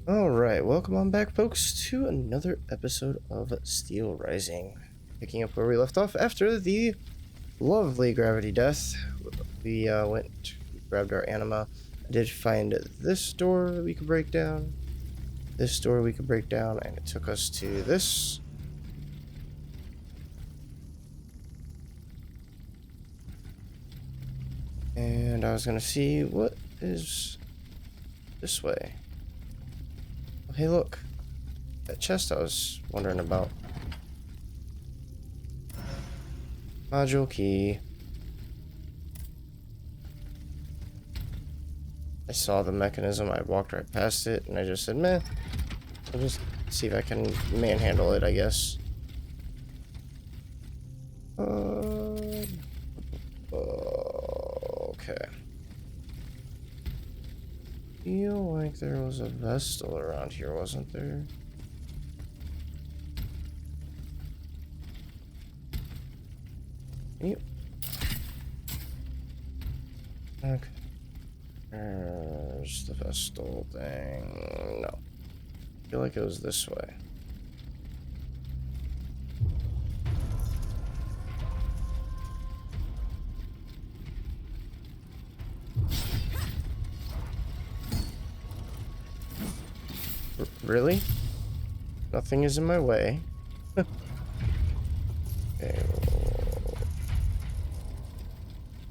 Alright, welcome on back, folks, to another episode of Steelrising. Picking up where we left off after the lovely gravity death. We grabbed our anima. I did find this door that we could break down, this door we could break down, and it took us to this. And I was gonna see what is this way. Hey, look. That chest I was wondering about. Module key. I saw the mechanism, I walked right past it, and I just said, meh. I'll just see if I can manhandle it, I guess. Okay. Feel like there was a Vestal around here, wasn't there? Yep. Okay. There's the Vestal thing. No. I feel like it was this way. Really? Nothing is in my way. Okay.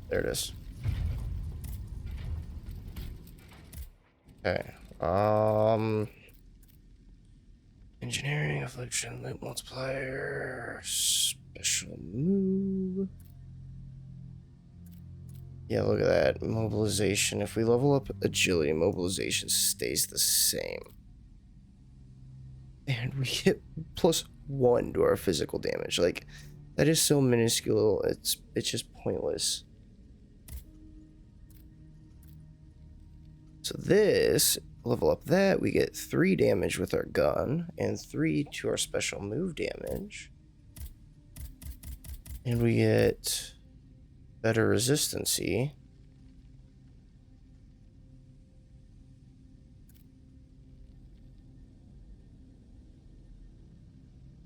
There it is. Okay. Engineering, affliction, loop multiplier, special move. Yeah, look at that. Mobilization. If we level up agility, mobilization stays the same. And we get +1 to our physical damage. Like, that is so minuscule, it's just pointless. So this, level up that, we get 3 damage with our gun, and 3 to our special move damage. And we get better resistancy.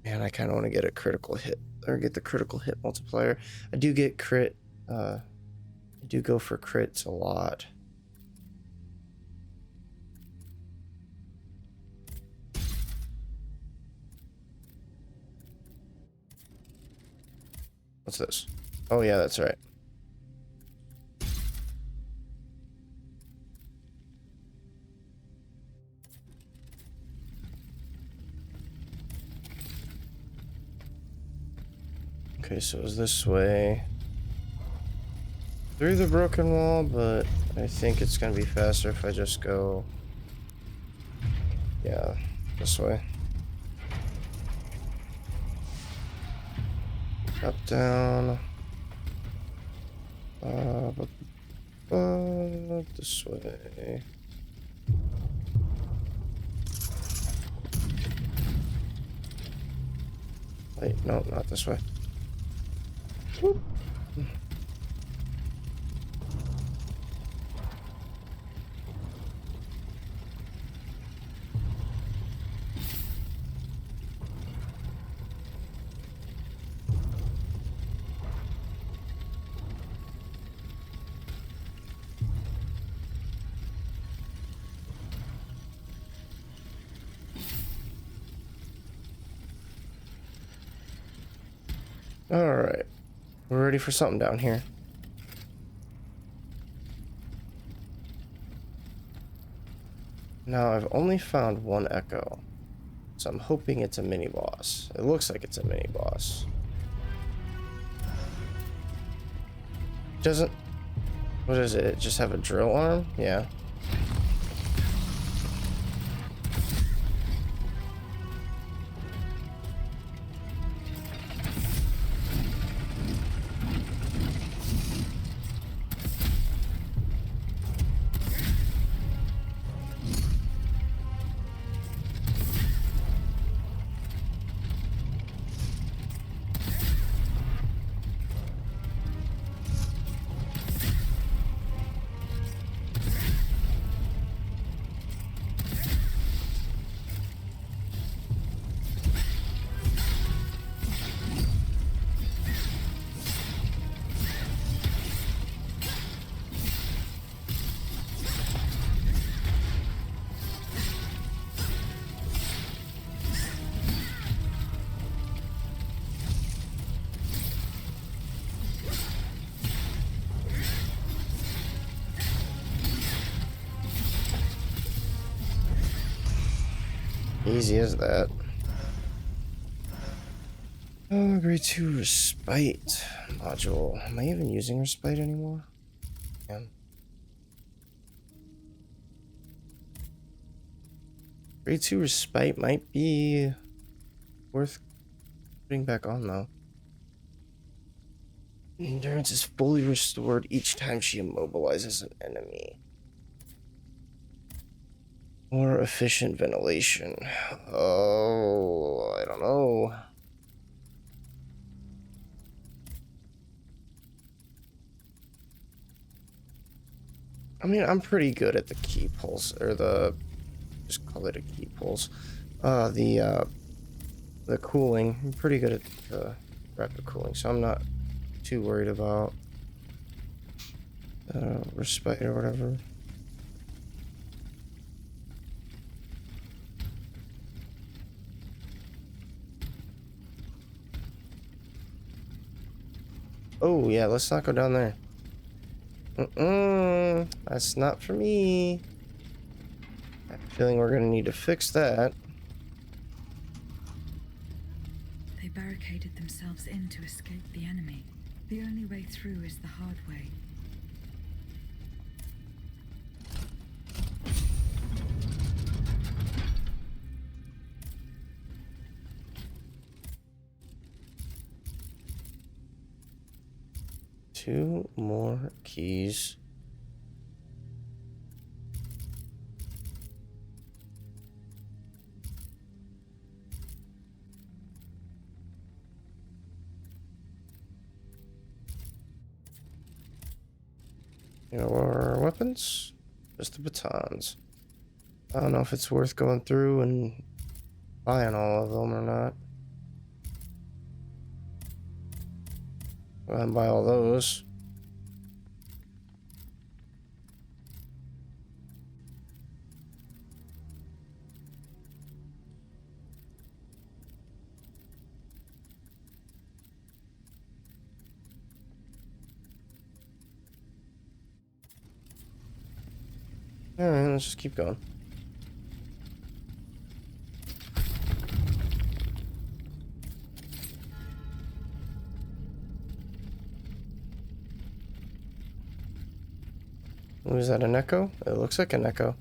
Man, I kind of want to get a critical hit, or get the critical hit multiplier. I do get crit, I do go for crits a lot. What's this? Oh yeah, that's right. Okay, so it was this way. Through the broken wall, but I think it's gonna be faster if I just go... yeah, this way. Up, down. This way. Wait, no, not this way. Whoop. All right, we're ready for something down here. Now I've only found 1 echo, so I'm hoping it's a mini boss. It looks like it's a mini boss. Doesn't, what is it? Just have a drill arm? Yeah. Easy as that. Oh, grade 2 respite module. Am I even using respite anymore? Yeah. Grade 2 respite might be worth putting back on though. Endurance is fully restored each time she immobilizes an enemy. More efficient ventilation. Oh, I don't know. I mean, I'm pretty good at the key pulse, or the, just call it a key pulse. The cooling. I'm pretty good at the rapid cooling, so I'm not too worried about respite or whatever. Oh yeah, let's not go down there. That's not for me. I have a feeling we're gonna need to fix that. They barricaded themselves in to escape the enemy. The only way through is the hard way. Two more keys. Your weapons? Just the batons. I don't know if it's worth going through and buying all of them or not. Go ahead and buy all those. Alright, let's just keep going. Was that an echo? It looks like an echo.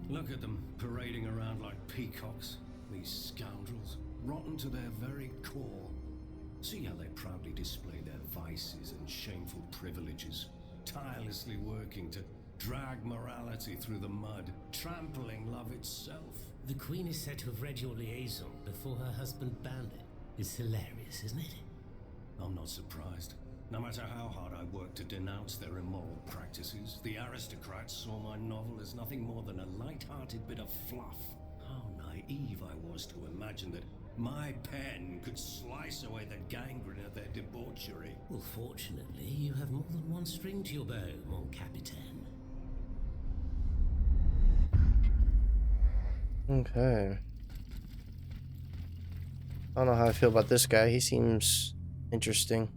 Look at them, parading around like peacocks. These scoundrels, rotten to their very core. See how they proudly display their vices and shameful privileges, tirelessly working to drag morality through the mud, trampling love itself. The Queen is said to have read your liaison before her husband banned it. It's hilarious, isn't it? I'm not surprised. No matter how hard I worked to denounce their immoral practices, the aristocrats saw my novel as nothing more than a light-hearted bit of fluff. How naive I was to imagine that my pen could slice away the gangrene of their debauchery. Well, fortunately, you have more than one string to your bow, mon capitaine. Okay. I don't know how I feel about this guy. He seems interesting.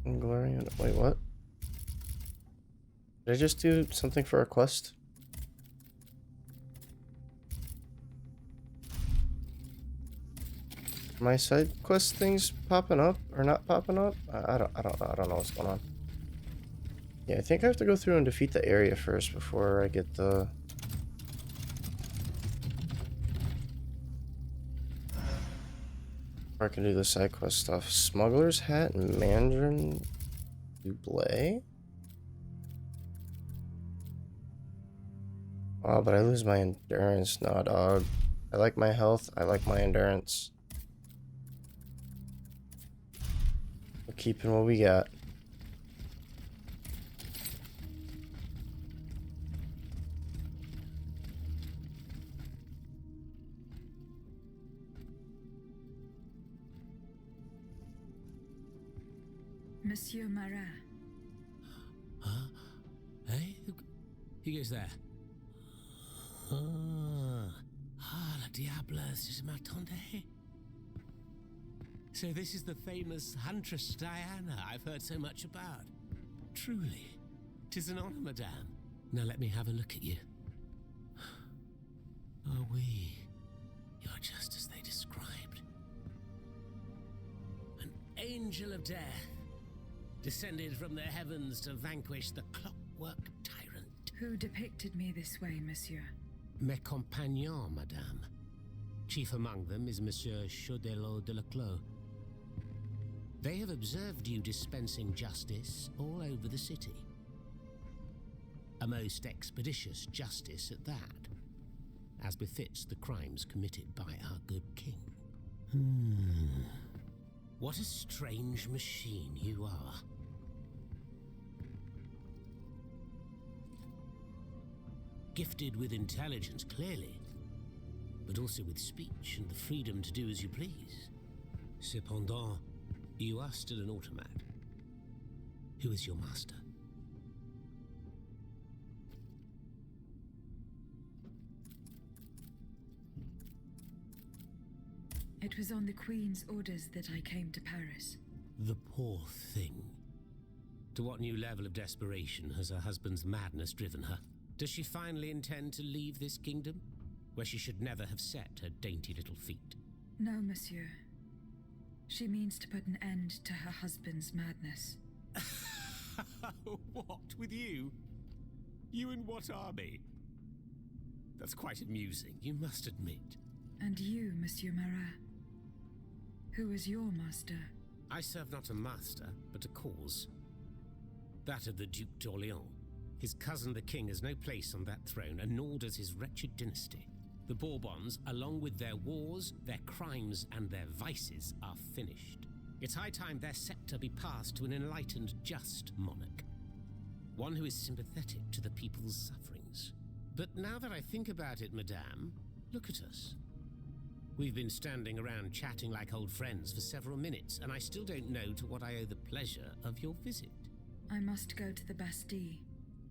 Glorian. Wait, what? Did I just do something for a quest? My side quest things popping up or not popping up? I don't know what's going on. Yeah, I think I have to go through and defeat the area first before I get the... Or I can do the side quest stuff. Smuggler's Hat and Mandarin Double. Oh, but I lose my endurance. No, dog. I like my health. I like my endurance. We're keeping what we got. Monsieur Marat. Huh? Hey? Who goes there? La diable, je m'attendais. So this is the famous Huntress Diana I've heard so much about. Truly, 'tis an honor, madame. Now let me have a look at you. Oh, you're just as they described. An angel of death, descended from the heavens to vanquish the clockwork tyrant. Who depicted me this way, monsieur? Mes compagnons, madame. Chief among them is Monsieur Chaudelot de Leclos. They have observed you dispensing justice all over the city. A most expeditious justice at that, as befits the crimes committed by our good king. What a strange machine you are. Gifted with intelligence, clearly, but also with speech and the freedom to do as you please. Cependant, you are still an automat. Who is your master? It was on the Queen's orders that I came to Paris. The poor thing. To what new level of desperation has her husband's madness driven her? Does she finally intend to leave this kingdom, where she should never have set her dainty little feet? No, monsieur. She means to put an end to her husband's madness. What, with you? You in what army? That's quite amusing, you must admit. And you, Monsieur Marat? Who is your master? I serve not a master, but a cause. That of the Duc d'Orléans. His cousin the king has no place on that throne, and nor does his wretched dynasty. The Bourbons, along with their wars, their crimes, and their vices, are finished. It's high time their scepter be passed to an enlightened, just monarch. One who is sympathetic to the people's sufferings. But now that I think about it, madame, look at us. We've been standing around chatting like old friends for several minutes, and I still don't know to what I owe the pleasure of your visit. I must go to the Bastille,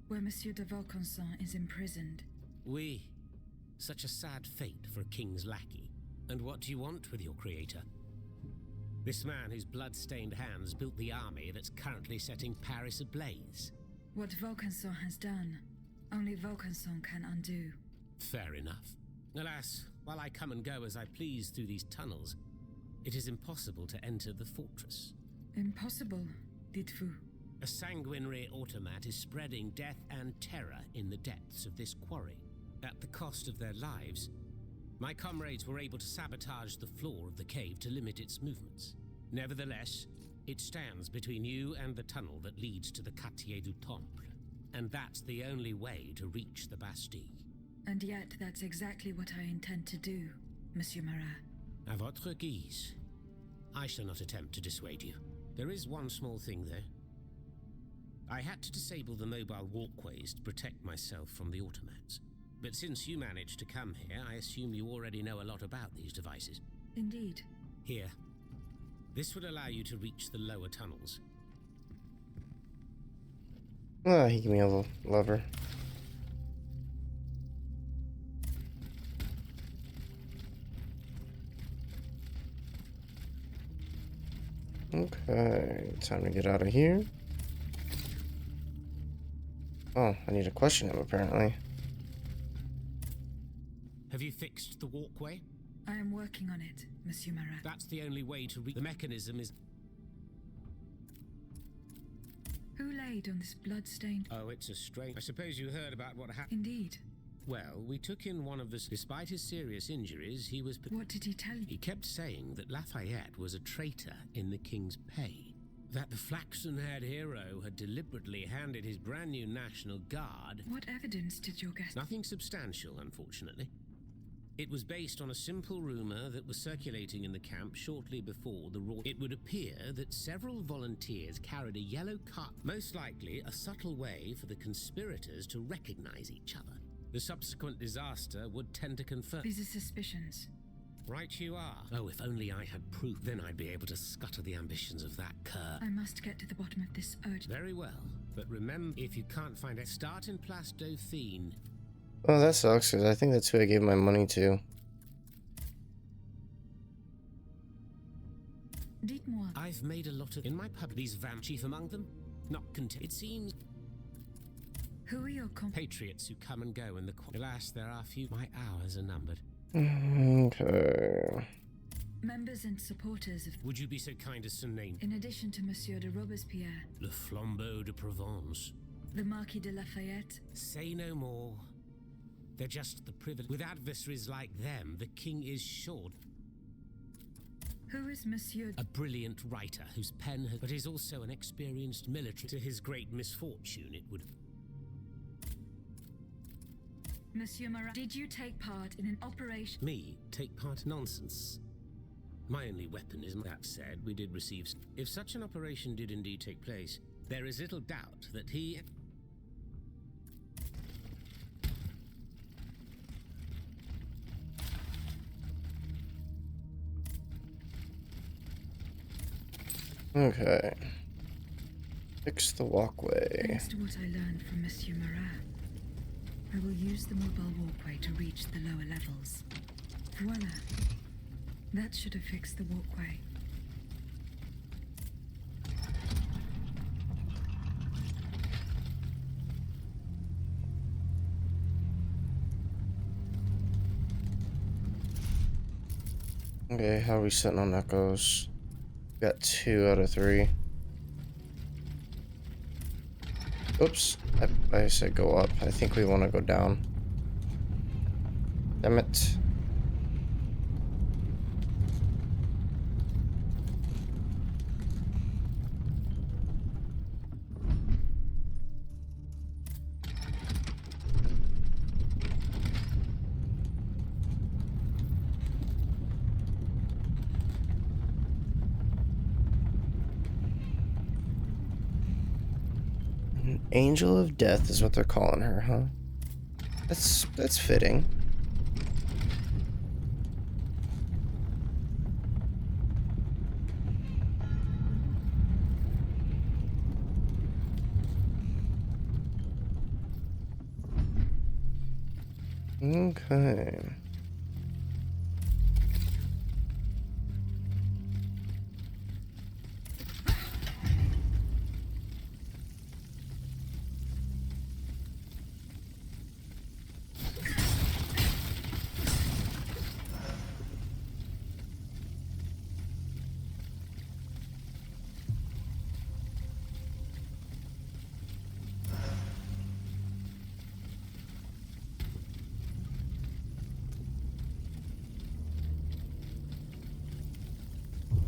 where Monsieur de Vaucanson is imprisoned. Oui. Such a sad fate for a king's lackey. And what do you want with your creator? This man whose blood-stained hands built the army that's currently setting Paris ablaze. What Vaucanson has done, only Vaucanson can undo. Fair enough. Alas, while I come and go as I please through these tunnels, it is impossible to enter the fortress. Impossible, dites-vous? A sanguinary automat is spreading death and terror in the depths of this quarry. At the cost of their lives, my comrades were able to sabotage the floor of the cave to limit its movements. Nevertheless, it stands between you and the tunnel that leads to the Quartier du Temple, and that's the only way to reach the Bastille. And yet that's exactly what I intend to do, Monsieur Marat. À votre guise. I shall not attempt to dissuade you. There is one small thing, though. I had to disable the mobile walkways to protect myself from the automats. But since you managed to come here, I assume you already know a lot about these devices. Indeed. Here. This would allow you to reach the lower tunnels. Ah, he gave me a lever. Okay, time to get out of here. Oh, I need to question him, apparently. Have you fixed the walkway? I am working on it, Monsieur Marat. That's the only way to reach. The mechanism is... Who laid on this blood-stained... Oh, it's a strange... I suppose you heard about what happened. Indeed. Well, we took in one of the... Despite his serious injuries, he was... What did he tell you? He kept saying that Lafayette was a traitor in the king's pay. That the flaxen-haired hero had deliberately handed his brand new National Guard... What evidence did your guest... Nothing substantial, unfortunately. It was based on a simple rumor that was circulating in the camp shortly before the raw... It would appear that several volunteers carried a yellow cup, most likely a subtle way for the conspirators to recognize each other. The subsequent disaster would tend to confirm... These are suspicions. Right you are. Oh, if only I had proof, then I'd be able to scutter the ambitions of that cur. I must get to the bottom of this urge. Very well, but remember, if you can't find it, start in Place Dauphine. Oh, that sucks, because I think that's who I gave my money to. Dites-moi. I've made a lot of... In my pub, these chief among them? Not content. It seems... Who are your Patriots who come and go in the... Alas, there are few... My hours are numbered. Okay. members and supporters of... Would you be so kind as to name... In addition to Monsieur de Robespierre, Le Flambeau de Provence. the Marquis de Lafayette. Say no more. They're just the privilege. With adversaries like them, the king is short. Who is Monsieur... A brilliant writer whose pen has... But is also an experienced military. To his great misfortune, it would... Monsieur Marat, did you take part in an operation... Me? Take part? Nonsense. My only weapon is... That said, we did receive... If such an operation did indeed take place, there is little doubt that he... Okay. Fix the walkway. Thanks to what I learned from Monsieur Marat, I will use the mobile walkway to reach the lower levels. Voila. That should have fixed the walkway. Okay, how are we sitting on echoes? Got 2 out of 3. Oops, I said go up. I think we want to go down. Damn it. Angel of Death is what they're calling her, huh? That's fitting. Okay.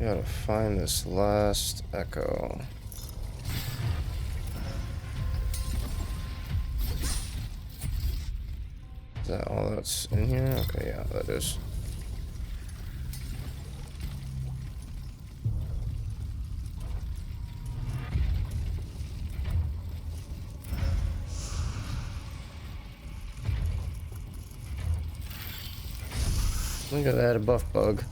Gotta find this last echo. Is that all that's in here? Okay, yeah, that is. Look at that, a buff bug.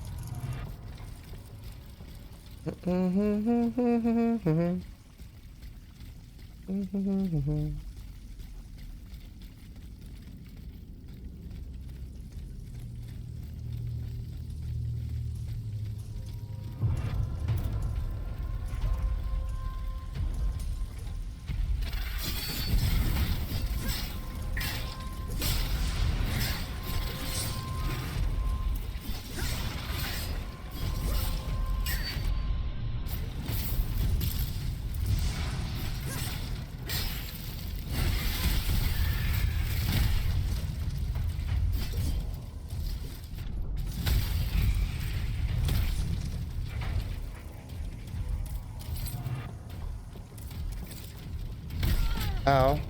Ow.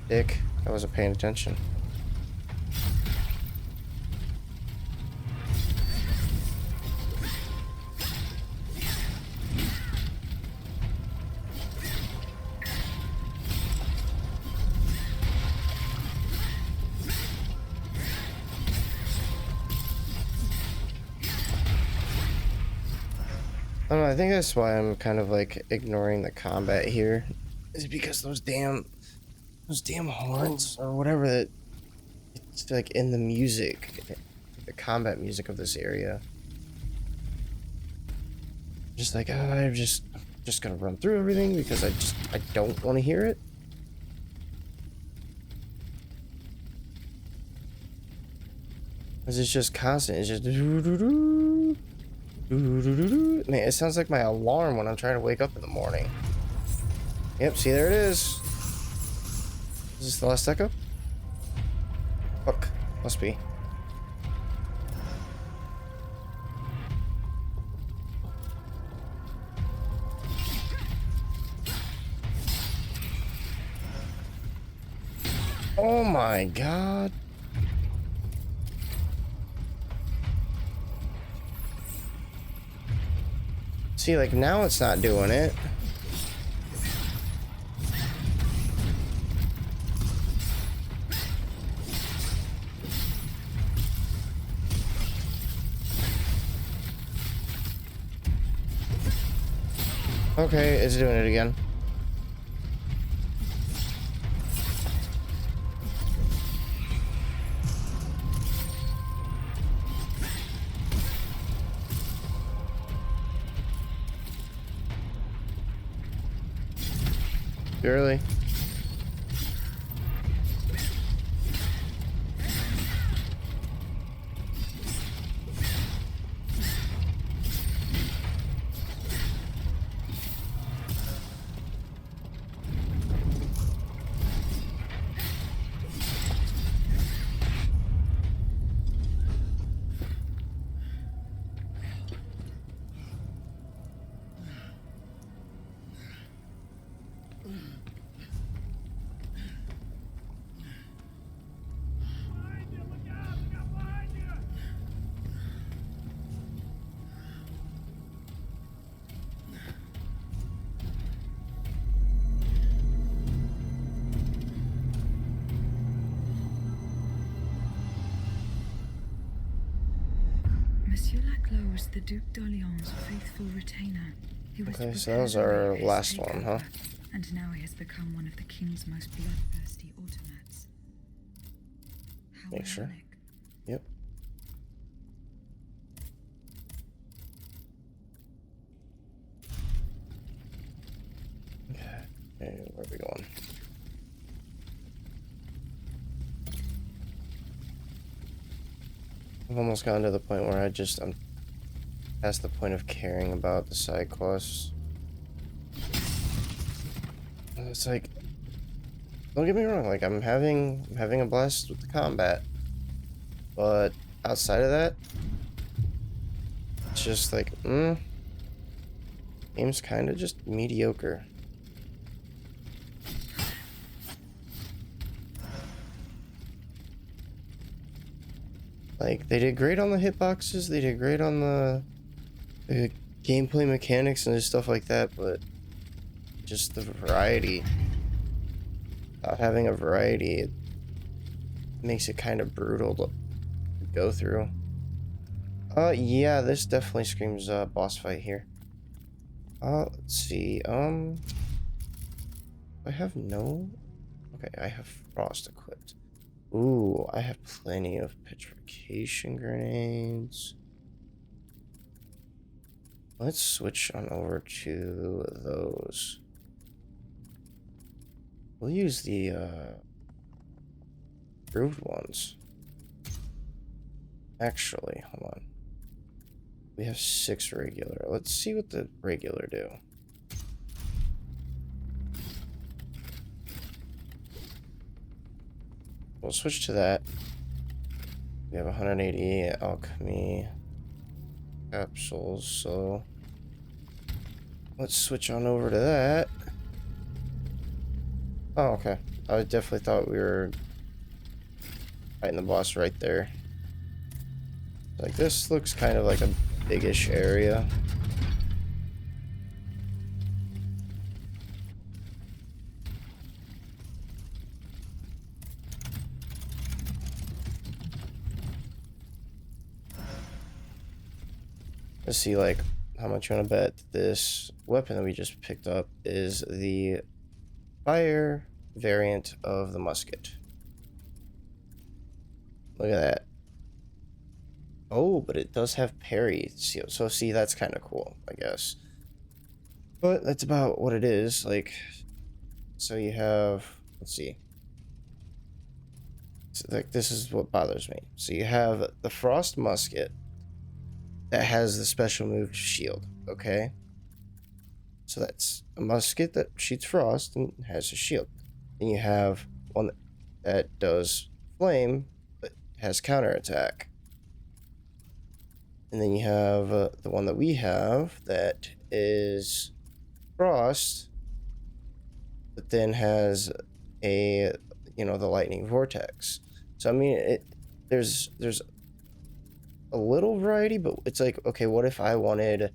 Dick, I wasn't paying attention. I don't know, I think that's why I'm kind of like ignoring the combat here. Is because those damn horns or whatever that it's like in the music, the combat music of this area. Just like I'm just gonna run through everything because I don't want to hear it. Cause it's just constant. It's just man. It sounds like my alarm when I'm trying to wake up in the morning. Yep. See, there it is. Is this the last echo? Fuck. Must be. Oh my god. See, like, now it's not doing it. Okay, it's doing it again. Really? Monsieur Laclos was the Duc d'Orléans' faithful retainer. He was Okay, so that was our last one, huh? And now he has become one of the king's most bloodthirsty automats. How Make sure. ironic. Yep. Okay. Hey, where are we going? I've almost gotten to the point where I'm past the point of caring about the side quests. It's like, don't get me wrong, like I'm having a blast with the combat, but outside of that, it's just like, game's kind of just mediocre. Like, they did great on the hitboxes, they did great on the gameplay mechanics and stuff like that, but just the variety. Not having a variety, it makes it kind of brutal to go through. Yeah, this definitely screams boss fight here. Let's see, I have no... Okay, I have frost equipped. Ooh, I have plenty of petrification grenades. Let's switch on over to those. We'll use the improved ones. Actually, hold on. We have 6 regular. Let's see what the regular do. We'll switch to that. We have 180 alchemy capsules, so let's switch on over to that. Oh, okay. I definitely thought we were fighting the boss right there. Like, this looks kind of like a biggish area. Let's see, like, how much you want to bet this weapon that we just picked up is the fire variant of the musket. Look at that. Oh, but it does have parry. So see, that's kind of cool, I guess. But that's about what it is. Like, so you have, let's see. So, like, this is what bothers me. So you have the frost musket that has the special move shield, okay? So that's a musket that shoots frost and has a shield. Then you have one that does flame but has counterattack. And then you have the one that we have that is frost but then has a, you know, the lightning vortex. So I mean, there's a little variety, but it's like, okay, what if I wanted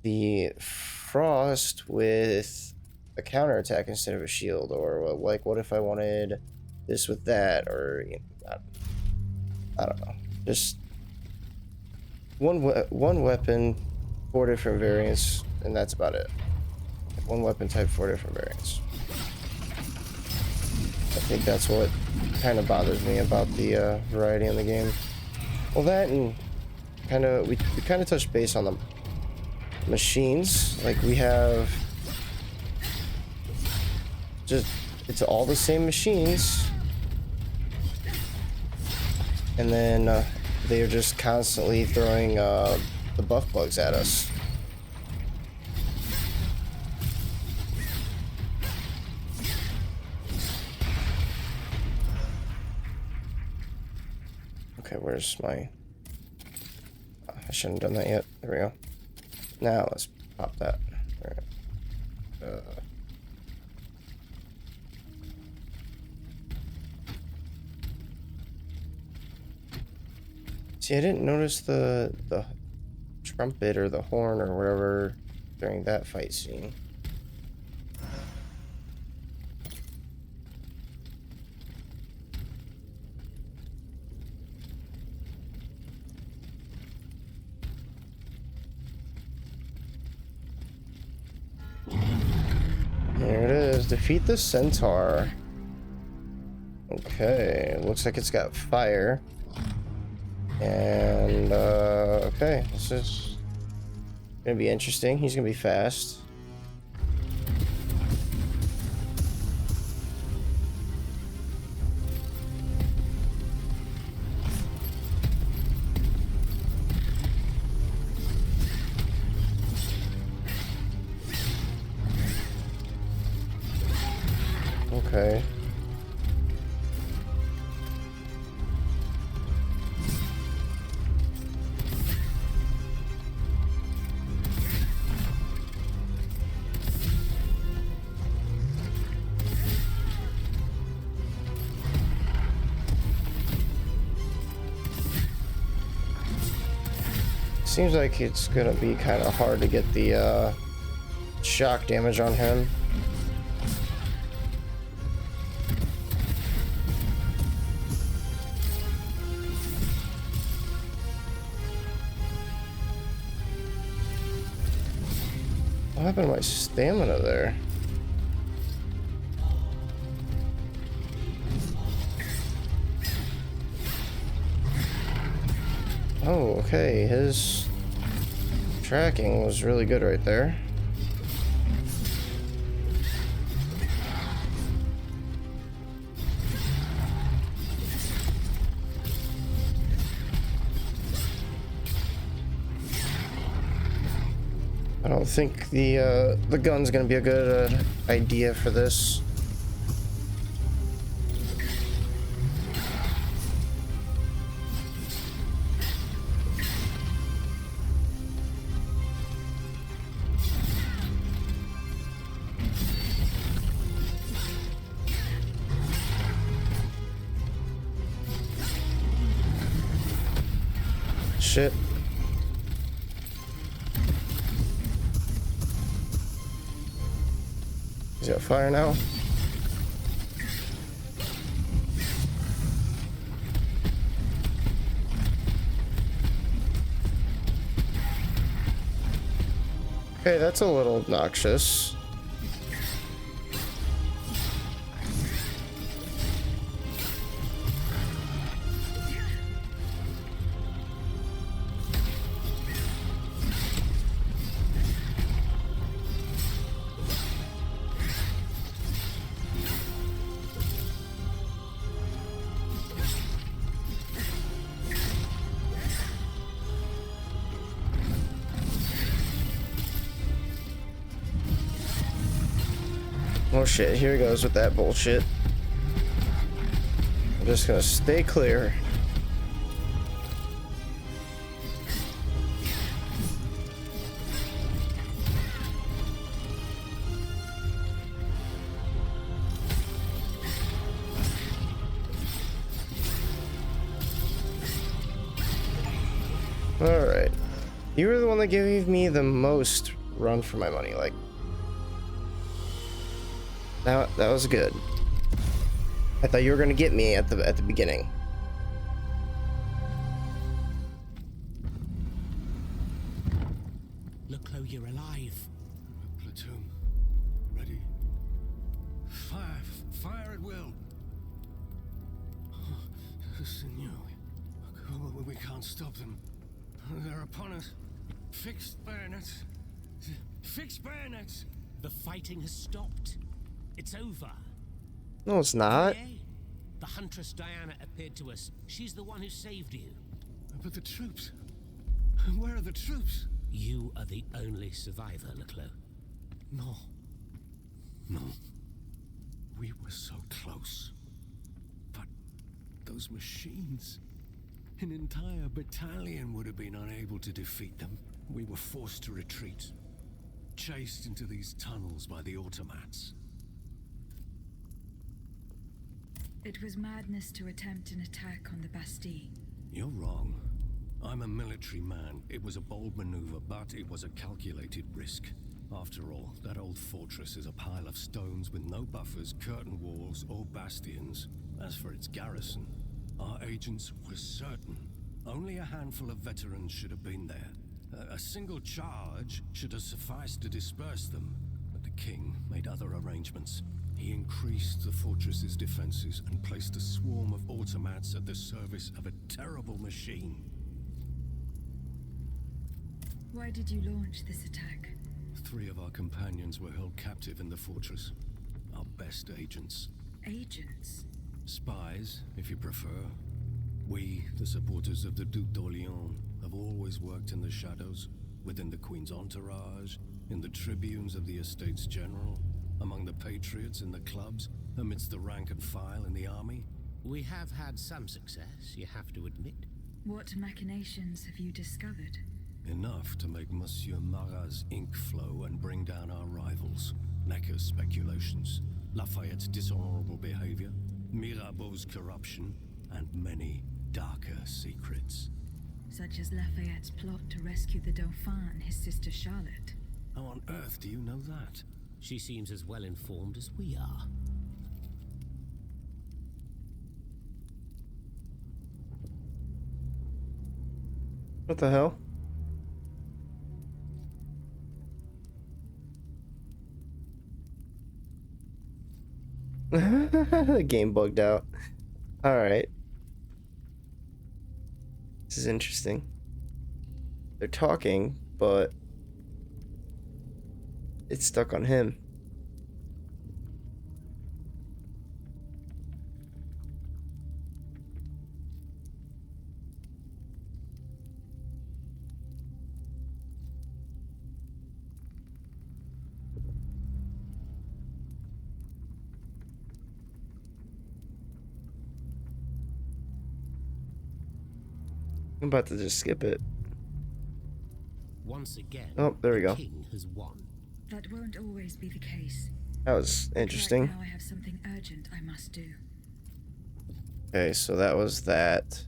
the frost with a counterattack instead of a shield, or like what if I wanted this with that, or you know, I don't know, just one weapon, 4 different variants, and that's about it. One weapon type, 4 different variants. I think that's what kind of bothers me about the variety in the game. Well, that and kind of we kind of touched base on the machines. Like, we have just, it's all the same machines, and then they are just constantly throwing the buff bugs at us. Okay, where's my... I shouldn't have done that yet. There we go. Now let's pop that. See, I didn't notice the trumpet or the horn or whatever during that fight scene. There it is. Defeat the Centaur. Okay, looks like it's got fire. And, okay, this is gonna be interesting. He's gonna be fast. Okay. Seems like it's gonna be kind of hard to get the shock damage on him. What happened to my stamina there? Oh, okay, his tracking was really good right there. I don't think the gun's gonna be a good idea for this. Shit. He's got fire now. Okay, that's a little obnoxious. Oh shit, here he goes with that bullshit. I'm just gonna stay clear. Alright. You were the one that gave me the most run for my money, like. That was good. I thought you were gonna get me at the beginning. Look, Chloe, you're alive. Platoon. Ready. Fire. Fire at will. Senor. We can't stop them. They're upon us. Fixed bayonets. Fixed bayonets. The fighting has stopped. It's over. No, it's not. Hey, the huntress Diana appeared to us. She's the one who saved you. But the troops. Where are the troops? You are the only survivor, Leclos. No. No. We were so close. But those machines. An entire battalion would have been unable to defeat them. We were forced to retreat. Chased into these tunnels by the automats. It was madness to attempt an attack on the Bastille. You're wrong. I'm a military man. It was a bold maneuver, but it was a calculated risk. After all, that old fortress is a pile of stones with no buffers, curtain walls, or bastions. As for its garrison, our agents were certain. Only a handful of veterans should have been there. A single charge should have sufficed to disperse them. But the king made other arrangements. He increased the fortress's defenses and placed a swarm of automats at the service of a terrible machine. Why did you launch this attack? 3 of our companions were held captive in the fortress. Our best agents. Agents? Spies, if you prefer. We, the supporters of the Duc d'Orléans, have always worked in the shadows, within the Queen's entourage, in the tribunes of the Estates General, among the patriots in the clubs, amidst the rank and file in the army. We have had some success, you have to admit. What machinations have you discovered? Enough to make Monsieur Marat's ink flow and bring down our rivals. Necker's speculations, Lafayette's dishonorable behavior, Mirabeau's corruption, and many darker secrets. Such as Lafayette's plot to rescue the Dauphin and his sister Charlotte. How on earth do you know that? She seems as well informed as we are. What the hell? The game bugged out. Alright. This is interesting. They're talking, but it's stuck on him. I'm about to just skip it. Once again, Oh, there we the go. king has won. That won't always be the case. That was interesting. Right now I have something urgent I must do. Okay, so that was that.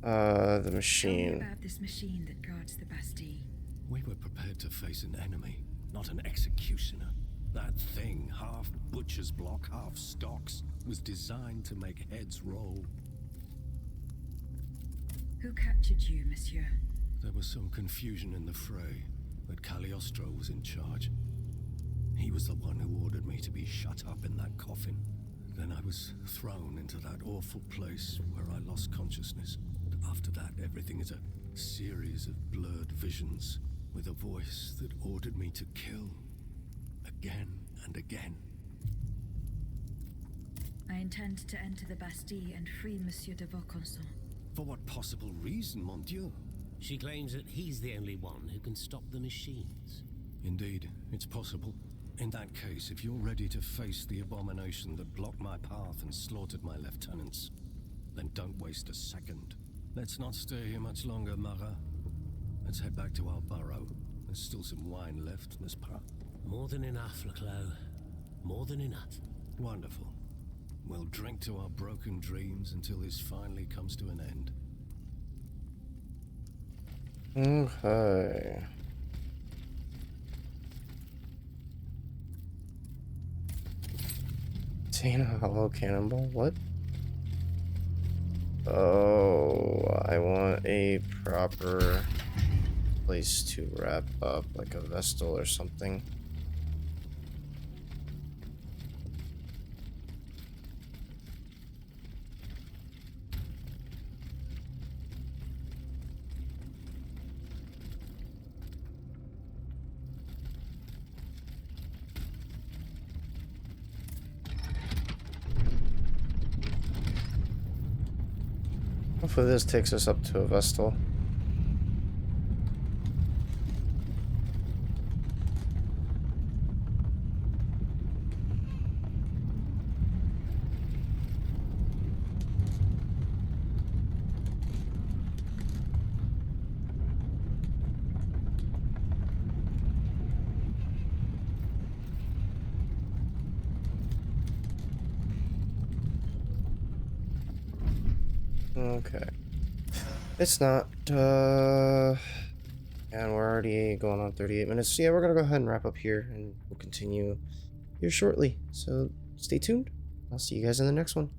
The Tell me machine. about this machine that guards the Bastille. We were prepared to face an enemy, not an executioner. That thing, half butcher's block, half stocks, was designed to make heads roll. Who captured you, monsieur? There was some confusion in the fray. that Cagliostro was in charge. He was the one who ordered me to be shut up in that coffin. Then I was thrown into that awful place where I lost consciousness. And after that, everything is a series of blurred visions with a voice that ordered me to kill again and again. I intend to enter the Bastille and free Monsieur de Vaucanson. For what possible reason, mon Dieu? She claims that he's the only one who can stop the machines. Indeed, it's possible. In that case, if you're ready to face the abomination that blocked my path and slaughtered my lieutenants, then don't waste a second. Let's not stay here much longer, Marat. Let's head back to our burrow. There's still some wine left, n'est-ce pas? More than enough, Leclos. More than enough. Wonderful. We'll drink to our broken dreams until this finally comes to an end. Okay. Obtain a hollow cannonball? What? Oh, I want a proper place to wrap up, like a vestal or something. Hopefully this takes us up to a vestal. Okay. It's not, and we're already going on 38 minutes. So yeah, we're gonna go ahead and wrap up here, and we'll continue here shortly. So stay tuned. I'll see you guys in the next one.